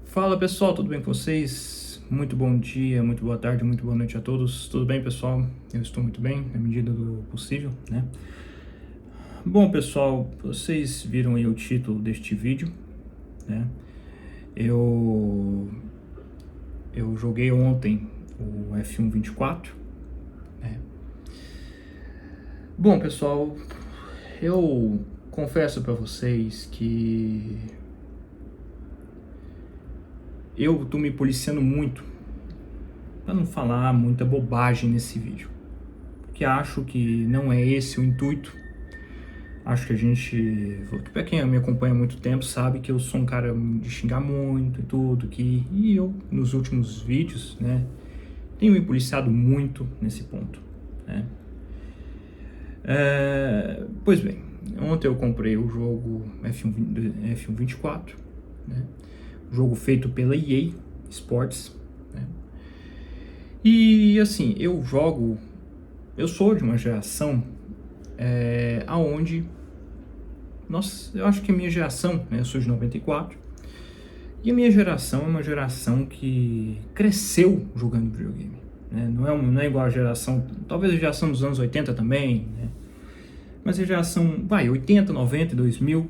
Fala pessoal, tudo bem com vocês? Muito bom dia, muito boa tarde, muito boa noite a todos. Tudo bem, pessoal? Eu estou muito bem, na medida do possível, né? Bom, pessoal, vocês viram aí o título deste vídeo, né? Eu joguei ontem o F1 24, né? Bom, pessoal, eu confesso para vocês que eu tô me policiando muito para não falar muita bobagem nesse vídeo, porque acho que não é esse o intuito. Acho que a gente, para quem me acompanha há muito tempo, sabe que eu sou um cara de xingar muito e tudo, e eu, nos últimos vídeos, né, tenho me policiado muito nesse ponto, né. Pois bem, ontem eu comprei o jogo F1 24, né, jogo feito pela EA Sports, né, e assim, eu sou de uma geração aonde eu acho que a minha geração, né, eu sou de 94, e a minha geração é uma geração que cresceu jogando videogame, né? Não é igual a geração, talvez a geração dos anos 80 também, né? Mas a geração, 80, 90 e 2000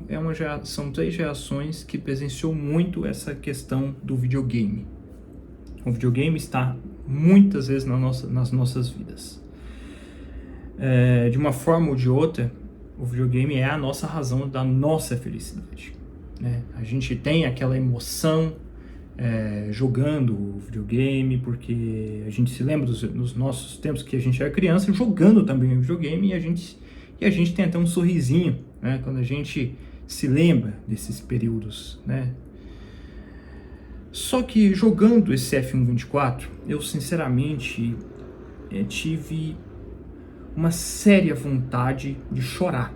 são três gerações que presenciou muito essa questão do videogame. O videogame está muitas vezes nas nossas vidas. De uma forma ou de outra, o videogame é a nossa razão da nossa felicidade, né? A gente tem aquela emoção jogando o videogame, porque a gente se lembra dos nossos tempos que a gente era criança jogando também o videogame, e a gente tem até um sorrisinho, né, quando a gente se lembra desses períodos, né? Só que jogando esse F1 24, eu sinceramente tive uma séria vontade de chorar,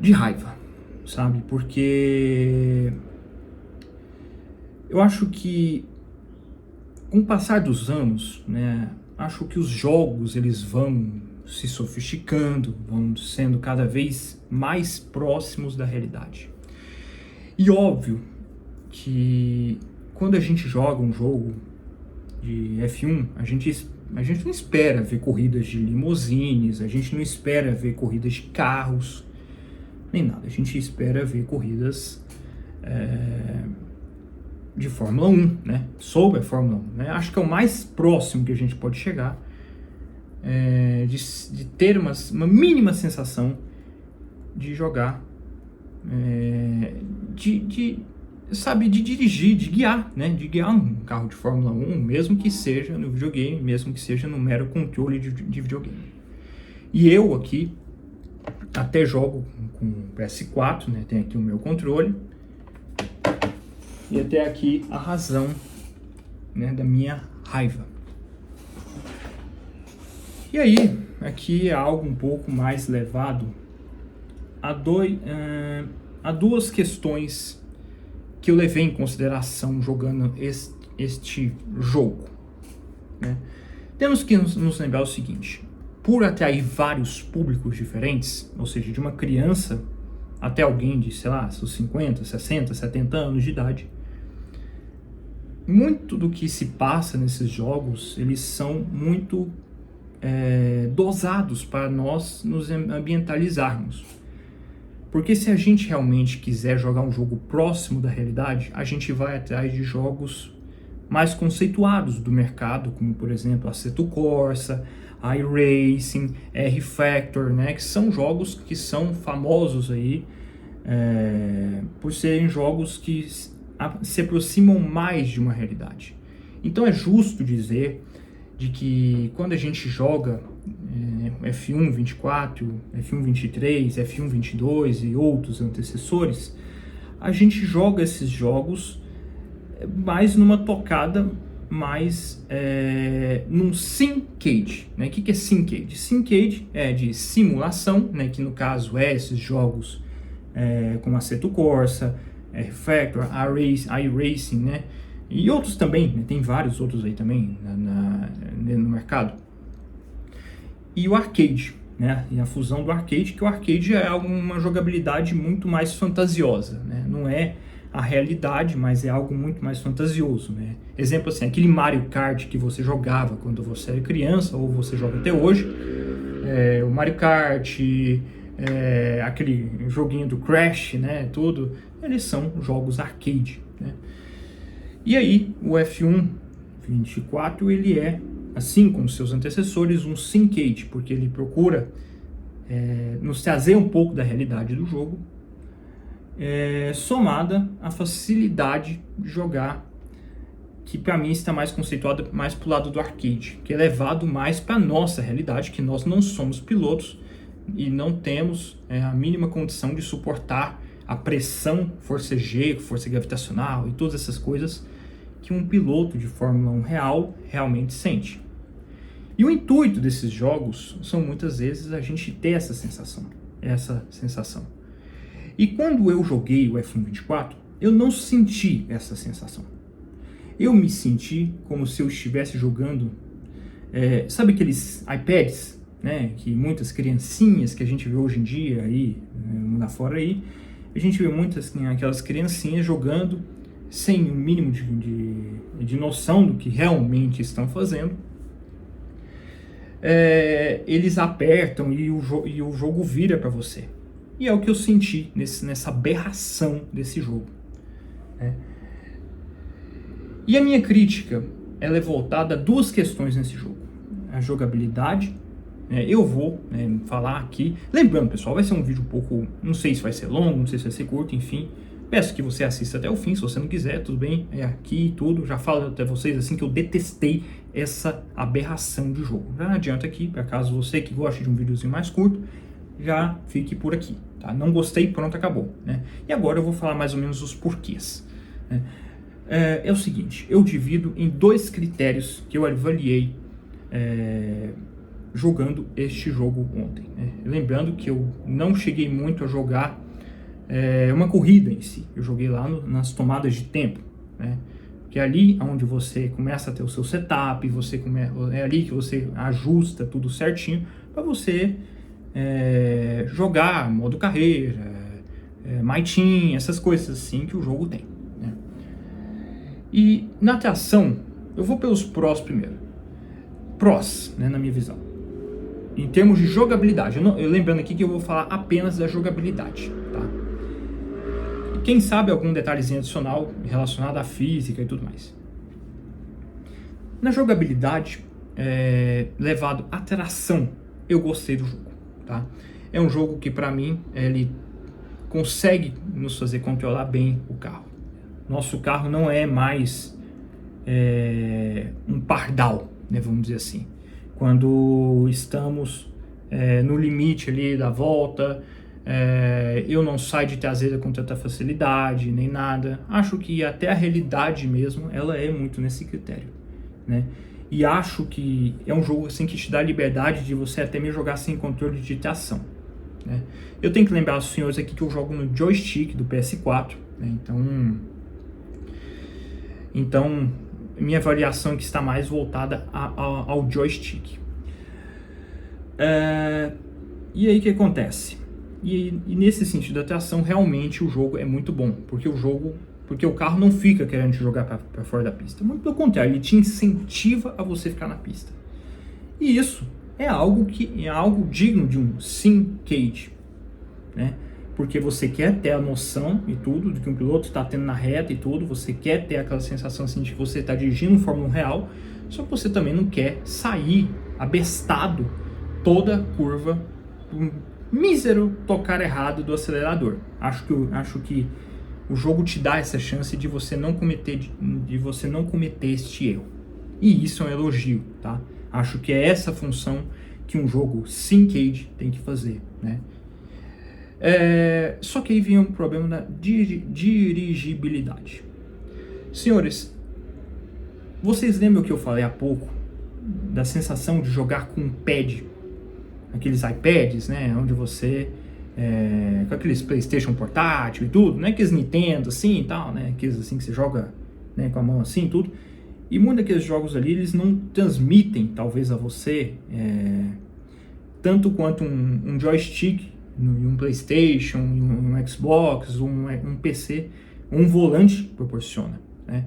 de raiva, sabe? Porque eu acho que com o passar dos anos, né, acho que os jogos eles vão se sofisticando, vão sendo cada vez mais próximos da realidade. E óbvio que quando a gente joga um jogo de F1, a gente não espera ver corridas de limousines, a gente não espera ver corridas de carros, nem nada. A gente espera ver corridas de Fórmula 1, né? Sobre a Fórmula 1, né? Acho que é o mais próximo que a gente pode chegar de ter uma mínima sensação de jogar, sabe, de dirigir, de guiar, né? De guiar um carro de Fórmula 1, mesmo que seja no videogame, mesmo que seja no mero controle de videogame. E eu aqui até jogo com o PS4, né? Tem aqui o meu controle, e até aqui a razão, né, da minha raiva. E aí, aqui é algo um pouco mais levado a duas questões que eu levei em consideração jogando este jogo, né? Temos que nos lembrar o seguinte: por atrair vários públicos diferentes, ou seja, de uma criança até alguém de, sei lá, seus 50, 60, 70 anos de idade, muito do que se passa nesses jogos, eles são muito dosados para nós nos ambientalizarmos. Porque se a gente realmente quiser jogar um jogo próximo da realidade, a gente vai atrás de jogos mais conceituados do mercado, como por exemplo Assetto Corsa, iRacing, R-Factor, né, que são jogos que são famosos aí por serem jogos que se aproximam mais de uma realidade. Então é justo dizer de que quando a gente joga F1 24, F1 23, F1 22 e outros antecessores, a gente joga esses jogos mais numa tocada mais num simcade, né? O que é simcade? Simcade é de simulação, né? Que no caso esses jogos como Assetto Corsa, R-Factor, iRacing, né? E outros também, né? Tem vários outros aí também no mercado. E o arcade, né? E a fusão do arcade, que o arcade é uma jogabilidade muito mais fantasiosa, né? Não é a realidade, mas é algo muito mais fantasioso, né? Exemplo assim, aquele Mario Kart que você jogava quando você era criança, ou você joga até hoje, o Mario Kart, aquele joguinho do Crash, né, tudo, eles são jogos arcade, né? E aí, o F1 24, ele é, assim como seus antecessores, um syncade, porque ele procura nos trazer um pouco da realidade do jogo, somada à facilidade de jogar, que para mim está mais conceituada mais para o lado do arcade, que é levado mais para a nossa realidade, que nós não somos pilotos e não temos a mínima condição de suportar a pressão, força G, força gravitacional e todas essas coisas que um piloto de Fórmula 1 real realmente sente. E o intuito desses jogos são muitas vezes a gente ter essa sensação. E quando eu joguei o F1 24, eu não senti essa sensação. Eu me senti como se eu estivesse jogando, sabe aqueles iPads, né, que muitas criancinhas que a gente vê hoje em dia aí, lá fora aí, a gente vê muitas aquelas criancinhas jogando sem o mínimo de noção do que realmente estão fazendo. Eles apertam e o jogo vira para você. E é o que eu senti nessa aberração desse jogo. E a minha crítica, ela é voltada a duas questões nesse jogo. A jogabilidade, eu vou falar aqui. Lembrando, pessoal, vai ser um vídeo um pouco, não sei se vai ser longo, não sei se vai ser curto, enfim. Peço que você assista até o fim, se você não quiser, tudo bem, aqui e tudo. Já falo até vocês assim que eu detestei essa aberração de jogo. Já não adianta aqui, para caso você que gosta de um videozinho mais curto, já fique por aqui, tá? Não gostei, pronto, acabou, né? E agora eu vou falar mais ou menos os porquês, né? É o seguinte, eu divido em dois critérios que eu avaliei jogando este jogo ontem, né? Lembrando que eu não cheguei muito a jogar uma corrida em si, eu joguei lá nas tomadas de tempo, né? Que é ali onde você começa a ter o seu setup, é ali que você ajusta tudo certinho para você jogar modo carreira, My Team, essas coisas assim que o jogo tem, né? E na tração, eu vou pelos prós primeiro. Prós, né, na minha visão. Em termos de jogabilidade, eu lembrando aqui que eu vou falar apenas da jogabilidade, tá? E quem sabe algum detalhezinho adicional relacionado à física e tudo mais. Na jogabilidade, levado à tração, eu gostei do jogo, tá? É um jogo que para mim, ele consegue nos fazer controlar bem o carro. Nosso carro não é mais um pardal, né, vamos dizer assim. Quando estamos no limite ali da volta, eu não saio de traseira com tanta facilidade, nem nada. Acho que até a realidade mesmo, ela é muito nesse critério, né? E acho que é um jogo assim que te dá a liberdade de você até mesmo jogar sem controle de tração, né? Eu tenho que lembrar aos senhores aqui que eu jogo no joystick do PS4, né? Então minha avaliação que está mais voltada ao joystick. E aí o que acontece? E nesse sentido da tração, realmente o jogo é muito bom, porque o carro não fica querendo te jogar para fora da pista. Muito pelo contrário, ele te incentiva a você ficar na pista. E isso é algo digno de um syncade, né? Porque você quer ter a noção e tudo de que um piloto está tendo na reta e tudo, você quer ter aquela sensação assim de que você está dirigindo um Fórmula 1 real, só que você também não quer sair abestado toda a curva, um mísero tocar errado do acelerador. Acho que o jogo te dá essa chance de você não cometer este erro. E isso é um elogio, tá? Acho que é essa função que um jogo syncade tem que fazer, né? Só que aí vem um problema da dirigibilidade. Senhores, vocês lembram que eu falei há pouco da sensação de jogar com um pad, aqueles iPads, né, onde você com aqueles PlayStation portátil e tudo, né, aqueles Nintendo assim e tal, né, aqueles assim que você joga, né, com a mão assim e tudo. E muitos daqueles jogos ali, eles não transmitem talvez a você tanto quanto um joystick em um PlayStation, um Xbox, um PC um volante proporciona, né?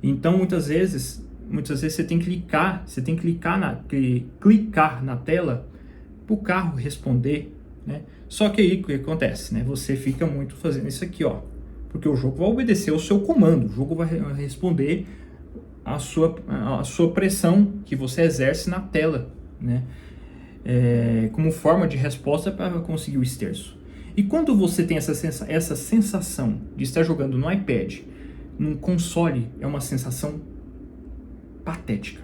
Então muitas vezes você tem que clicar na tela para o carro responder, né? Só que aí o que acontece, né? Você fica muito fazendo isso aqui, ó, porque o jogo vai obedecer ao seu comando, o jogo vai responder a sua pressão que você exerce na tela, né? Como forma de resposta para conseguir o esterço. E quando você tem essa sensação de estar jogando no iPad, num console, é uma sensação patética.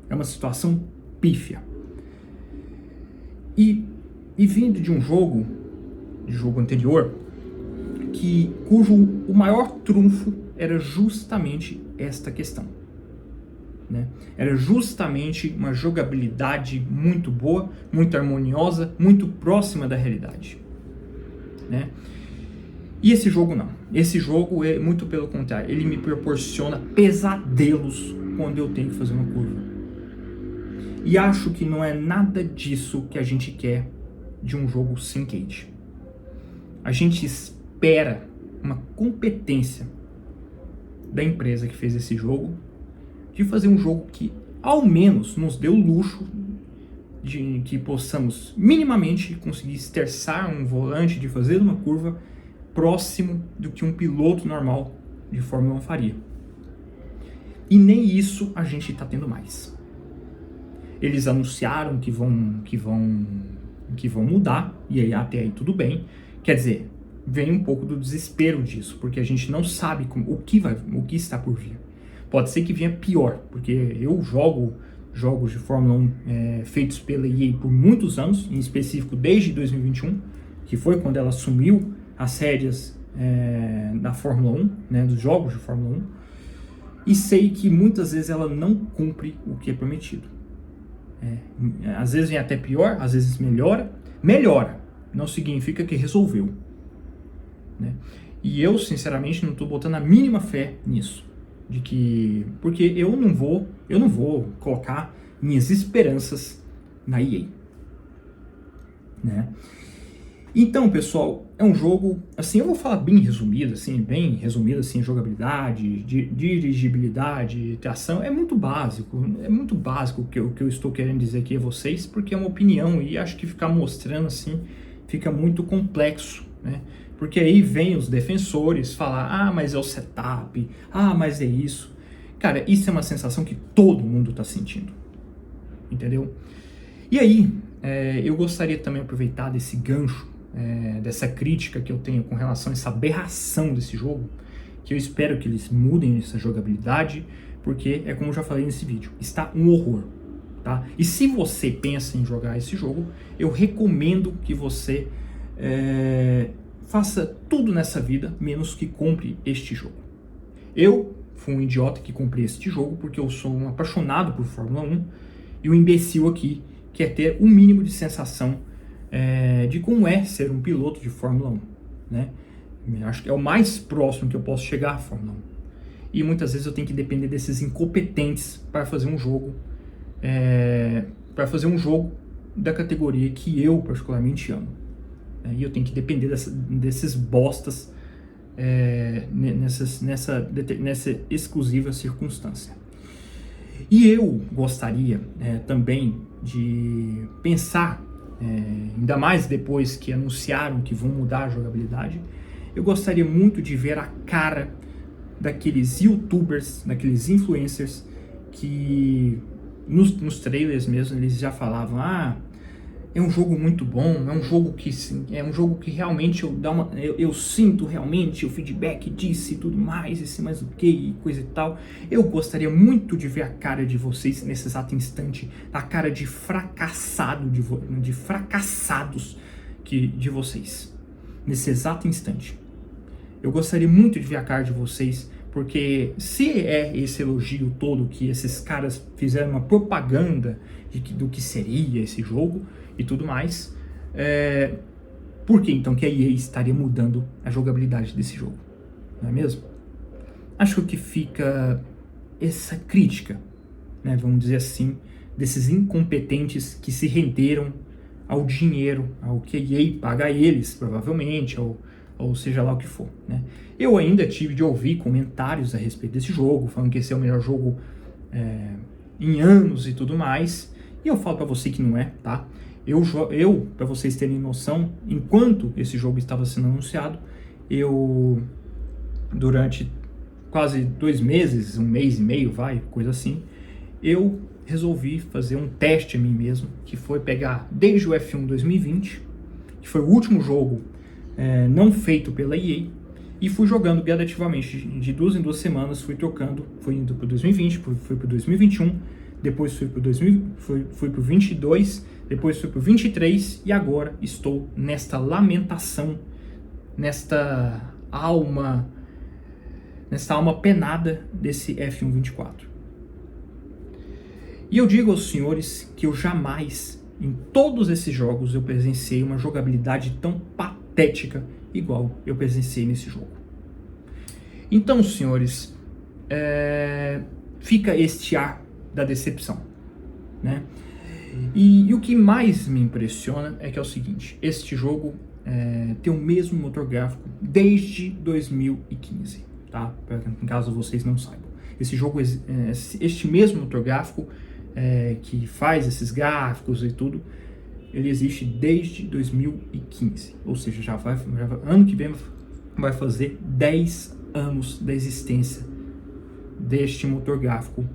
É uma situação pífia. E vindo de um jogo anterior, cujo o maior trunfo era justamente esta questão, né? Era justamente uma jogabilidade muito boa, muito harmoniosa, muito próxima da realidade, né? E esse jogo não. Esse jogo é muito pelo contrário. Ele me proporciona pesadelos quando eu tenho que fazer uma curva. E acho que não é nada disso que a gente quer de um jogo Syncade. A gente espera uma competência da empresa que fez esse jogo de fazer um jogo que ao menos nos dê o luxo de que possamos minimamente conseguir esterçar um volante, de fazer uma curva próximo do que um piloto normal de Fórmula 1 faria. E nem isso a gente está tendo mais. Eles anunciaram que vão mudar, e aí até aí tudo bem. Quer dizer, vem um pouco do desespero disso, porque a gente não sabe o que está por vir. Pode ser que venha pior, porque eu jogo jogos de Fórmula 1 feitos pela EA por muitos anos, em específico desde 2021, que foi quando ela assumiu as rédeas da Fórmula 1, né, dos jogos de Fórmula 1, e sei que muitas vezes ela não cumpre o que é prometido. Às vezes vem até pior, às vezes melhora. Melhora não significa que resolveu, né? E eu, sinceramente, não estou botando a mínima fé nisso. Porque eu não vou colocar minhas esperanças na EA, né? Então, pessoal, é um jogo, assim, eu vou falar bem resumido, assim, jogabilidade, dirigibilidade, tração, é muito básico o que eu estou querendo dizer aqui a vocês, porque é uma opinião e acho que ficar mostrando assim fica muito complexo, né? Porque aí vem os defensores falar, mas é o setup, mas é isso. Cara, isso é uma sensação que todo mundo está sentindo, entendeu? E aí, eu gostaria também de aproveitar desse gancho, dessa crítica que eu tenho com relação a essa aberração desse jogo, que eu espero que eles mudem essa jogabilidade, porque é como eu já falei nesse vídeo, está um horror, tá? E se você pensa em jogar esse jogo, eu recomendo que você faça tudo nessa vida, menos que compre este jogo. Eu fui um idiota que comprei este jogo, porque eu sou um apaixonado por Fórmula 1, e o imbecil aqui quer ter um mínimo de sensação de como é ser um piloto de Fórmula 1, né? Eu acho que é o mais próximo que eu posso chegar à Fórmula 1. E muitas vezes eu tenho que depender desses incompetentes para fazer um jogo, da categoria que eu particularmente amo. E eu tenho que depender desses bostas nessa exclusiva circunstância. E eu gostaria também de pensar, ainda mais depois que anunciaram que vão mudar a jogabilidade, eu gostaria muito de ver a cara daqueles youtubers, daqueles influencers que nos trailers mesmo eles já falavam, é um jogo muito bom, é um jogo que realmente eu sinto realmente o feedback disso e tudo mais, e mais o que, e coisa e tal. Eu gostaria muito de ver a cara de vocês nesse exato instante, a cara de fracassado, de fracassados de vocês, nesse exato instante. Eu gostaria muito de ver a cara de vocês, porque se é esse elogio todo que esses caras fizeram uma propaganda do que seria esse jogo e tudo mais, por que então que a EA estaria mudando a jogabilidade desse jogo? Não é mesmo? Acho que fica essa crítica, né, vamos dizer assim, desses incompetentes que se renderam ao dinheiro, ao que a EA paga a eles, provavelmente, ou seja lá o que for, né? Eu ainda tive de ouvir comentários a respeito desse jogo, falando que esse é o melhor jogo em anos e tudo mais, e eu falo para você que não é, tá? Eu para vocês terem noção, enquanto esse jogo estava sendo anunciado, durante quase 2 meses, 1 mês e meio, coisa assim, eu resolvi fazer um teste a mim mesmo, que foi pegar desde o F1 2020, que foi o último jogo não feito pela EA, e fui jogando gradativamente, de 2 em 2 semanas, fui trocando, fui indo para 2020, fui para 2021, depois fui para o 22, depois fui para o 23, e agora estou nesta lamentação, nesta alma penada desse F1 24. E eu digo aos senhores que eu jamais, em todos esses jogos, eu presenciei uma jogabilidade tão patética igual eu presenciei nesse jogo. Então, senhores, fica este ar da decepção, né? E o que mais me impressiona é que é o seguinte: este jogo tem o mesmo motor gráfico desde 2015, tá? Em caso vocês não saibam. Esse jogo, este mesmo motor gráfico que faz esses gráficos e tudo, ele existe desde 2015, ou seja, ano que vem vai fazer 10 anos da existência deste motor gráfico.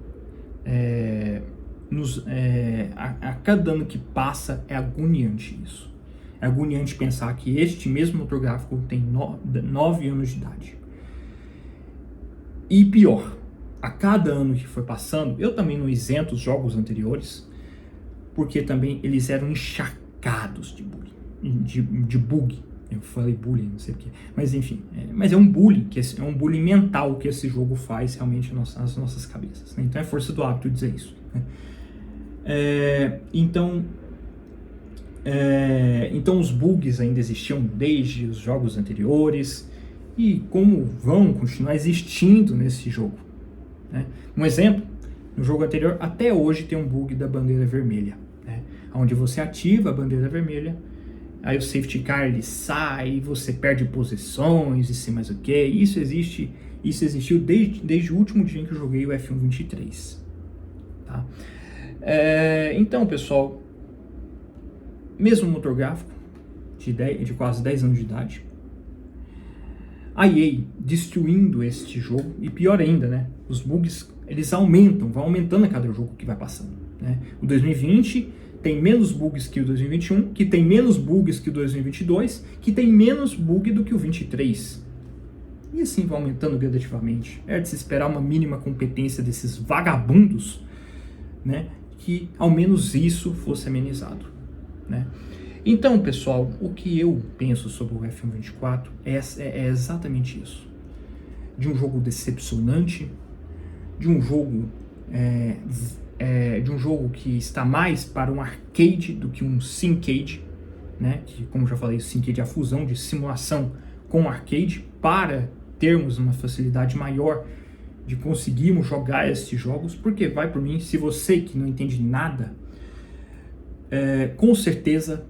A cada ano que passa é agoniante isso. É agoniante pensar que este mesmo motor gráfico tem 9 anos de idade. E pior, a cada ano que foi passando, eu também não isento os jogos anteriores, porque também eles eram encharcados de bug. Eu falei bullying, não sei o que, mas enfim, mas é um bullying, é um bullying mental que esse jogo faz realmente nas nossas cabeças, né? Então é força do hábito dizer isso, né? Então os bugs ainda existiam desde os jogos anteriores, e como vão continuar existindo nesse jogo, né? Um exemplo, no jogo anterior até hoje tem um bug da bandeira vermelha, né? Onde você ativa a bandeira vermelha, aí o safety car ele sai, você perde posições e sei mais o que. Isso existiu desde o último dia em que eu joguei o F1 23, tá? Então, pessoal, mesmo motor gráfico de quase 10 anos de idade, a EA destruindo este jogo, e pior ainda, né? Os bugs eles vão aumentando a cada jogo que vai passando, né? O 2020 tem menos bugs que o 2021, que tem menos bugs que o 2022, que tem menos bug do que o 23. E assim vai aumentando gradativamente. É de se esperar uma mínima competência desses vagabundos, né? Que ao menos isso fosse amenizado, né? Então, pessoal, o que eu penso sobre o F1 24 é exatamente isso. De um jogo decepcionante, de um jogo que está mais para um arcade do que um simcade, né? Que, como já falei, o simcade é a fusão de simulação com arcade para termos uma facilidade maior de conseguirmos jogar esses jogos, porque vai por mim, se você que não entende nada, com certeza,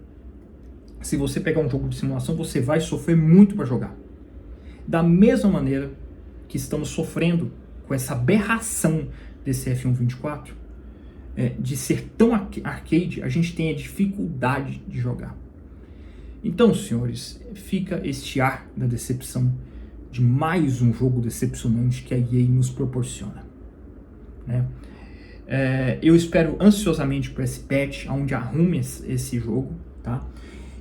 se você pegar um jogo de simulação, você vai sofrer muito para jogar. Da mesma maneira que estamos sofrendo com essa aberração desse F1 24, de ser tão arcade, a gente tem a dificuldade de jogar. Então, senhores, fica este ar da decepção de mais um jogo decepcionante que a EA nos proporciona, né? Eu espero ansiosamente por esse patch, onde arrume esse jogo, tá?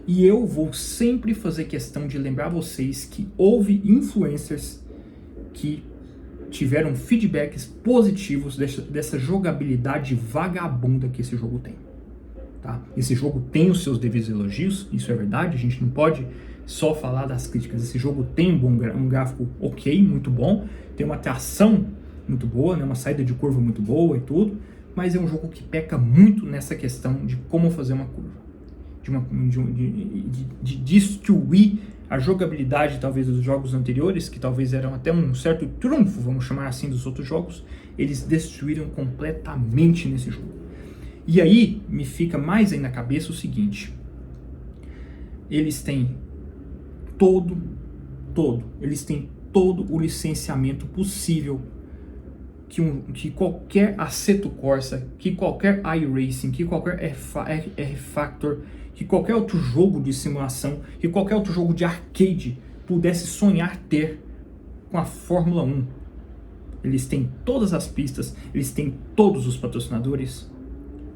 E eu vou sempre fazer questão de lembrar vocês que houve influencers que tiveram feedbacks positivos dessa jogabilidade vagabunda que esse jogo tem, tá? Esse jogo tem os seus devidos elogios, isso é verdade, a gente não pode só falar das críticas. Esse jogo tem um gráfico ok, muito bom, tem uma tração muito boa, né? Uma saída de curva muito boa e tudo, mas é um jogo que peca muito nessa questão de como fazer uma curva, de destruir a jogabilidade talvez dos jogos anteriores, que talvez eram até um certo trunfo, vamos chamar assim, dos outros jogos. Eles destruíram completamente nesse jogo. E aí me fica mais aí na cabeça o seguinte: eles têm todo todo, eles têm todo o licenciamento possível que qualquer Assetto Corsa, que qualquer iRacing, que qualquer R-Factor, que qualquer outro jogo de simulação, que qualquer outro jogo de arcade pudesse sonhar ter com a Fórmula 1. Eles têm todas as pistas, eles têm todos os patrocinadores,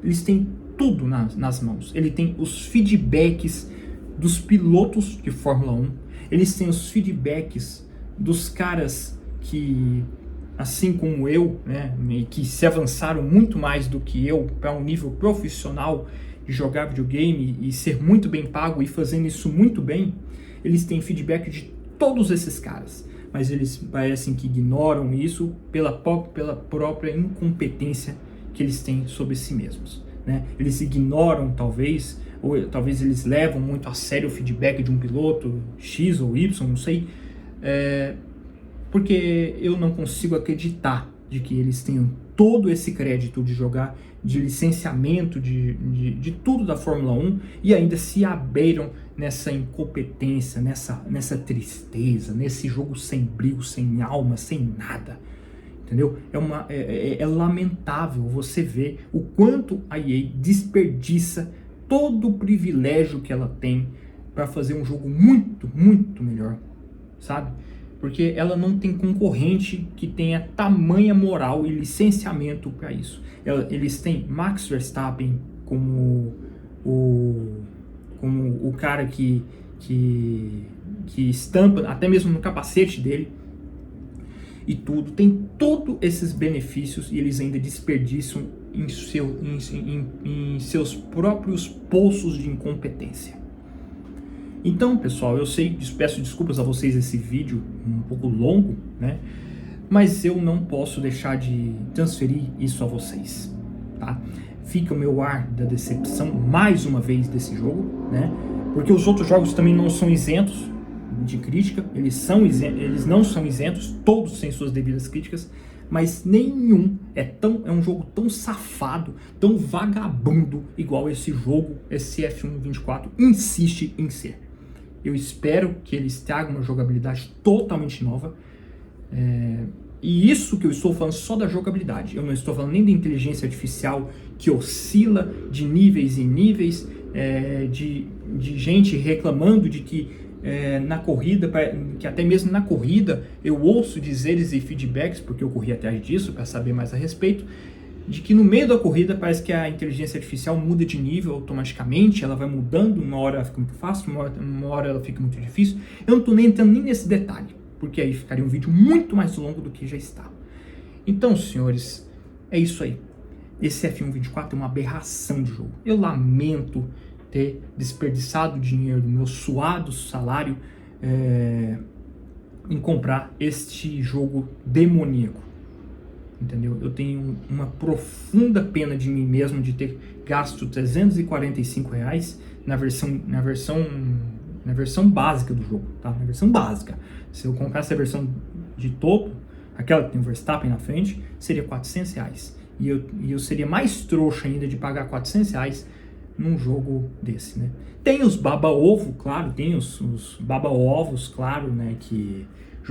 eles têm tudo nas mãos. Ele tem os feedbacks dos pilotos de Fórmula 1, eles têm os feedbacks dos caras que, assim como eu, né, que se avançaram muito mais do que eu para um nível profissional de jogar videogame e ser muito bem pago e fazendo isso muito bem. Eles têm feedback de todos esses caras, mas eles parecem que ignoram isso pela própria incompetência que eles têm sobre si mesmos, né? Eles ignoram, talvez, ou talvez eles levam muito a sério o feedback de um piloto X ou Y, não sei, porque eu não consigo acreditar de que eles tenham todo esse crédito de jogar, de licenciamento, de tudo da Fórmula 1 e ainda se abriram nessa incompetência, nessa tristeza, nesse jogo sem brilho, sem alma, sem nada. Entendeu? É lamentável você ver o quanto a EA desperdiça todo o privilégio que ela tem para fazer um jogo muito, muito melhor, sabe? Porque ela não tem concorrente que tenha tamanha moral e licenciamento para isso. Eles têm Max Verstappen como o cara que estampa até mesmo no capacete dele e tudo. Tem todos esses benefícios e eles ainda desperdiçam em seus próprios poços de incompetência. Então, pessoal, eu sei, peço desculpas a vocês esse vídeo um pouco longo, né? Mas eu não posso deixar de transferir isso a vocês, tá? Fica o meu ar da decepção mais uma vez desse jogo, né? Porque os outros jogos também não são isentos de crítica, eles não são isentos, todos têm suas devidas críticas, mas nenhum é um jogo tão safado, tão vagabundo igual esse jogo, esse F1 24 insiste em ser. Eu espero que eles tragam uma jogabilidade totalmente nova. E isso que eu estou falando só da jogabilidade. Eu não estou falando nem da inteligência artificial que oscila de níveis em níveis, de gente reclamando de que na corrida, que até mesmo na corrida eu ouço dizeres e feedbacks, porque eu corri atrás disso para saber mais a respeito, de que no meio da corrida parece que a inteligência artificial muda de nível automaticamente, ela vai mudando, uma hora ela fica muito fácil, uma hora ela fica muito difícil. Eu não estou nem entrando nem nesse detalhe, porque aí ficaria um vídeo muito mais longo do que já está. Então, senhores, é isso aí. Esse F1 24 é uma aberração de jogo. Eu lamento ter desperdiçado o dinheiro do meu suado salário em comprar este jogo demoníaco. Entendeu? Eu tenho uma profunda pena de mim mesmo de ter gasto R$345 na versão básica do jogo, tá? Na versão básica. Se eu comprasse a versão de topo, aquela que tem o Verstappen na frente, seria R$400. E eu seria mais trouxa ainda de pagar R$400 num jogo desse, né? Tem os baba-ovo, claro, tem os baba-ovos, claro, né, que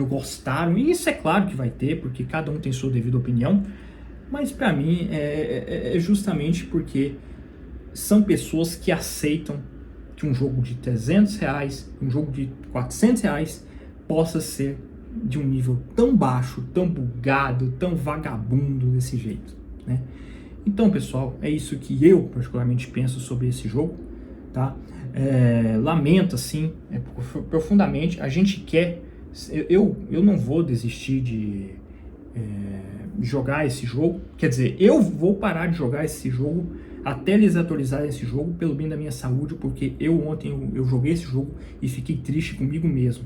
gostaram, e isso é claro que vai ter, porque cada um tem sua devida opinião, mas para mim é justamente porque são pessoas que aceitam que um jogo de R$300, um jogo de R$400 possa ser de um nível tão baixo, tão bugado, tão vagabundo desse jeito, né? Então, pessoal, é isso que eu particularmente penso sobre esse jogo, tá? Lamento, assim, profundamente. A gente quer... Eu não vou desistir de jogar esse jogo. Quer dizer, eu vou parar de jogar esse jogo até eles atualizarem esse jogo pelo bem da minha saúde, porque ontem eu joguei esse jogo e fiquei triste comigo mesmo.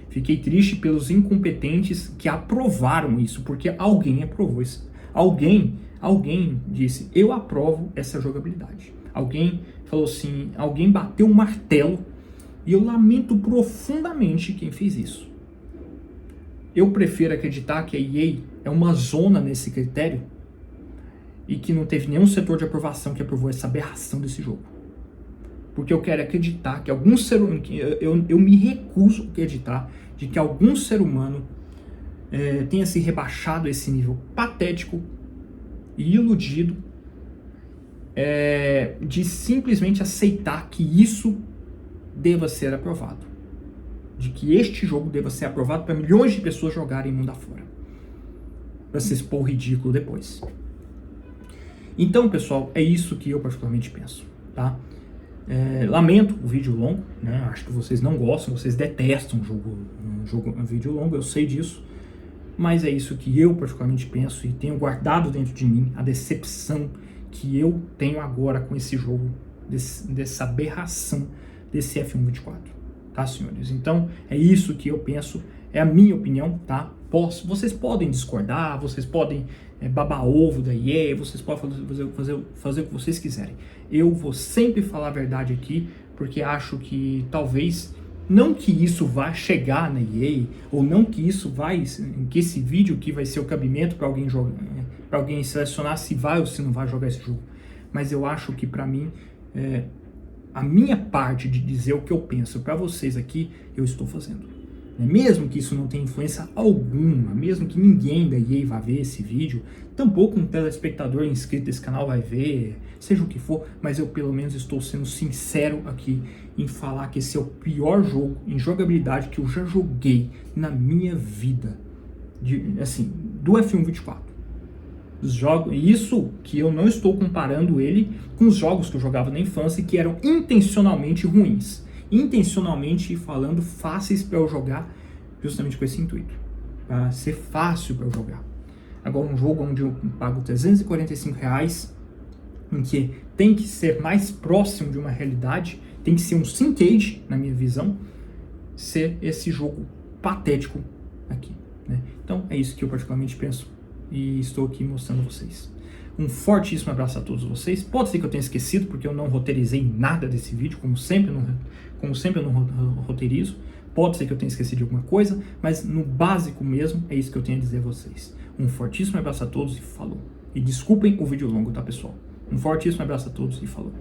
Fiquei triste pelos incompetentes que aprovaram isso, porque alguém aprovou isso. Alguém disse, eu aprovo essa jogabilidade. Alguém falou assim, alguém bateu um martelo, e eu lamento profundamente quem fez isso. Eu prefiro acreditar que a EA é uma zona nesse critério e que não teve nenhum setor de aprovação que aprovou essa aberração desse jogo. Porque eu quero acreditar que algum ser humano, eu me recuso a acreditar de que algum ser humano tenha se rebaixado a esse nível patético e iludido de simplesmente aceitar que isso deva ser aprovado. De que este jogo deva ser aprovado para milhões de pessoas jogarem mundo afora. Para se expor ridículo depois. Então, pessoal, é isso que eu particularmente penso, tá? Lamento o vídeo longo, né? Acho que vocês não gostam, vocês detestam um vídeo longo, eu sei disso. Mas é isso que eu particularmente penso e tenho guardado dentro de mim, a decepção que eu tenho agora com esse jogo, dessa aberração desse F1.24, tá, senhores? Então, é isso que eu penso, é a minha opinião, tá? Vocês podem discordar, vocês podem babar ovo da EA, vocês podem fazer o que vocês quiserem. Eu vou sempre falar a verdade aqui, porque acho que talvez, não que isso vá chegar na EA, ou não que isso que esse vídeo aqui vai ser o cabimento para alguém jogar, para alguém selecionar se vai ou se não vai jogar esse jogo. Mas eu acho que para mim, a minha parte de dizer o que eu penso para vocês aqui, eu estou fazendo. Mesmo que isso não tenha influência alguma, mesmo que ninguém da EA vá ver esse vídeo, tampouco um telespectador inscrito desse canal vai ver, seja o que for, mas eu pelo menos estou sendo sincero aqui em falar que esse é o pior jogo em jogabilidade que eu já joguei na minha vida, do F1.24. Isso que eu não estou comparando ele com os jogos que eu jogava na infância que eram intencionalmente ruins. Intencionalmente falando fáceis para eu jogar, justamente com esse intuito, para ser fácil para eu jogar. Agora, um jogo onde eu pago R$345, em que tem que ser mais próximo de uma realidade, tem que ser um Syncade, na minha visão, ser esse jogo patético aqui, né? Então, é isso que eu particularmente penso e estou aqui mostrando a vocês. Um fortíssimo abraço a todos vocês. Pode ser que eu tenha esquecido, porque eu não roteirizei nada desse vídeo, como sempre eu não roteirizo. Pode ser que eu tenha esquecido de alguma coisa, mas no básico mesmo, é isso que eu tenho a dizer a vocês. Um fortíssimo abraço a todos e falou. E desculpem o vídeo longo, tá, pessoal? Um fortíssimo abraço a todos e falou.